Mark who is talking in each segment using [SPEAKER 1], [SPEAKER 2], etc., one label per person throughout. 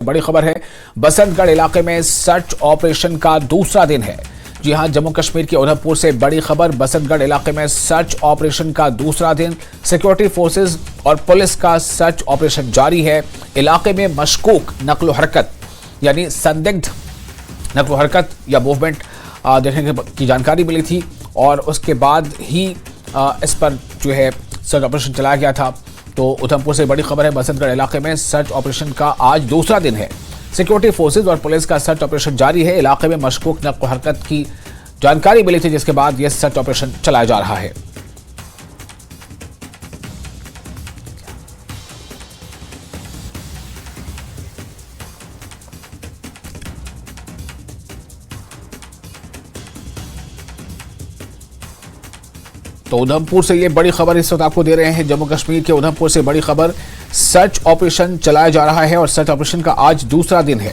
[SPEAKER 1] बड़ी खबर है। बसंतगढ़ इलाके में सर्च ऑपरेशन का दूसरा दिन है। जी हां, जम्मू कश्मीर के उधमपुर से बड़ी खबर। बसंतगढ़ इलाके में सर्च ऑपरेशन का दूसरा दिन। सिक्योरिटी फोर्सेस और पुलिस का सर्च ऑपरेशन जारी है। इलाके में मशकूक नकलो हरकत यानी संदिग्ध नकलो हरकत या मूवमेंट देखने की जानकारी मिली थी और उसके बाद ही इस पर जो है सर्च ऑपरेशन चलाया गया था। तो उधमपुर से बड़ी खबर है। बसंतगढ़ इलाके में सर्च ऑपरेशन का आज दूसरा दिन है। सिक्योरिटी फोर्सेज और पुलिस का सर्च ऑपरेशन जारी है। इलाके में मशकूक नक्ल हरकत की जानकारी मिली थी, जिसके बाद यह सर्च ऑपरेशन चलाया जा रहा है। तो उधमपुर से ये बड़ी खबर इस वक्त आपको दे रहे हैं। जम्मू कश्मीर के उधमपुर से बड़ी खबर, सर्च ऑपरेशन चलाया जा रहा है और सर्च ऑपरेशन का आज दूसरा दिन है।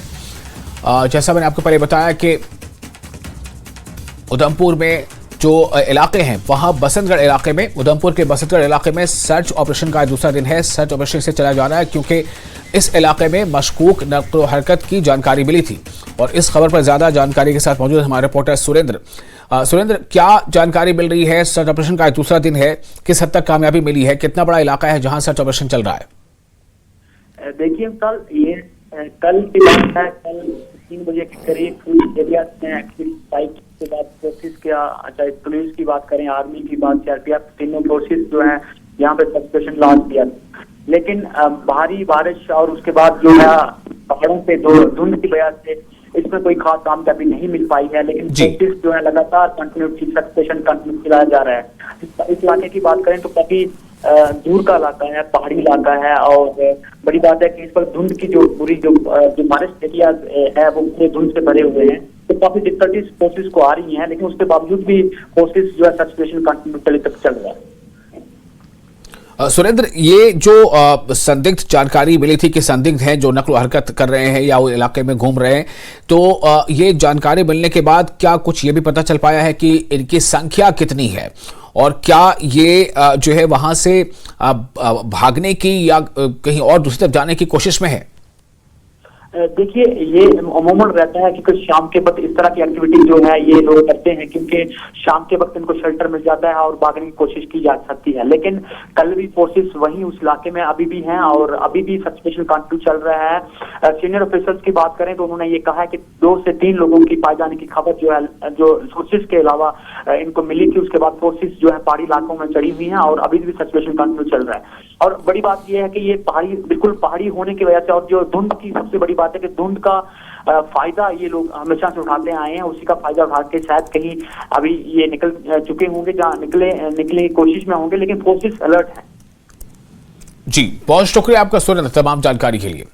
[SPEAKER 1] जैसा मैंने आपको पहले बताया कि उधमपुर में जो इलाके हैं वहां बसंतगढ़ इलाके में, उधमपुर के बसंतगढ़ इलाके में सर्च ऑपरेशन का दूसरा दिन है। सर्च ऑपरेशन से चलाया जा रहा है क्योंकि इस इलाके में मशकूक नक्ल हरकत की जानकारी मिली थी। और इस खबर पर ज्यादा जानकारी के साथ मौजूद हमारे रिपोर्टर सुरेंद्र। सुरेंद्र, क्या जानकारी मिल रही है? सर्च ऑपरेशन का दूसरा दिन है, किस हद तक कामयाबी मिली है? कितना बड़ा इलाका है जहां सर्च ऑपरेशन चल रहा है?
[SPEAKER 2] देखिए, कल की बात है। कल 3 बजे के करीब पूरी एरिया के बाद फोर्सेस क्या, चाहे पुलिस की बात करें, आर्मी की बात, सीआरपीएफ, तीनों फोर्सेस जो है यहाँ पे सर्च लॉन्च किया। लेकिन भारी बारिश और उसके बाद जो है पहाड़ों पे धुंध की वजह से इसमें कोई खास कामयाबी नहीं मिल पाई है। लेकिन फोर्सेस जो है लगातार कंटिन्यू सर्च कंटिन्यू चलाया जा रहा है। इस इलाके की बात करें तो काफी दूर का इलाका है, पहाड़ी इलाका है और बड़ी बात है कि इस पर धुंध की जो पूरी जो फॉरेस्ट एरिया है वो पूरे धुंध से भरे हुए हैं। तो काफी डिफिकल्टीज फोर्सेस को आ रही हैं, लेकिन उसके बावजूद भी फोर्सेस जो है सर्च ऑपरेशन कंटिन्यू तक चल रहा है।
[SPEAKER 1] सुरेंद्र, ये जो संदिग्ध जानकारी मिली थी कि संदिग्ध हैं जो नकल हरकत कर रहे हैं या वो इलाके में घूम रहे हैं, तो ये जानकारी मिलने के बाद क्या कुछ ये भी पता चल पाया है कि इनकी संख्या कितनी है और क्या ये जो है वहां से भागने की या कहीं और दूसरी तरफ जाने की कोशिश में है?
[SPEAKER 2] देखिए, ये अमूमन रहता है कि कुछ शाम के वक्त इस तरह की एक्टिविटी जो है ये लोग करते हैं, क्योंकि शाम के वक्त इनको शेल्टर मिल जाता है और भागने की कोशिश की जा सकती है। लेकिन कल भी फोर्सेस वहीं उस इलाके में अभी भी हैं और अभी भी सर्च ऑपरेशन कंटिन्यू चल रहा है। सीनियर ऑफिसर्स की बात करें तो उन्होंने ये कहा है कि 2 से 3 लोगों की पाए जाने की खबर जो है, जो सोर्सेज के अलावा इनको मिली थी। उसके बाद फोर्सेस जो है पहाड़ी इलाकों में चढ़ी हुई है और अभी भी सर्च ऑपरेशन कंटिन्यू चल रहा है। और बड़ी बात यह है कि ये बिल्कुल पहाड़ी होने की वजह से और जो धुंध की सबसे बड़ी बात है कि धुंध का फायदा ये लोग हमेशा से उठाते आए हैं। उसी का फायदा उठा के शायद कहीं अभी ये निकल चुके होंगे, जहां निकले की कोशिश में होंगे, लेकिन फोर्सेस अलर्ट है।
[SPEAKER 1] जी, बहुत शुक्रिया आपका सुरेंद्र तमाम जानकारी के लिए।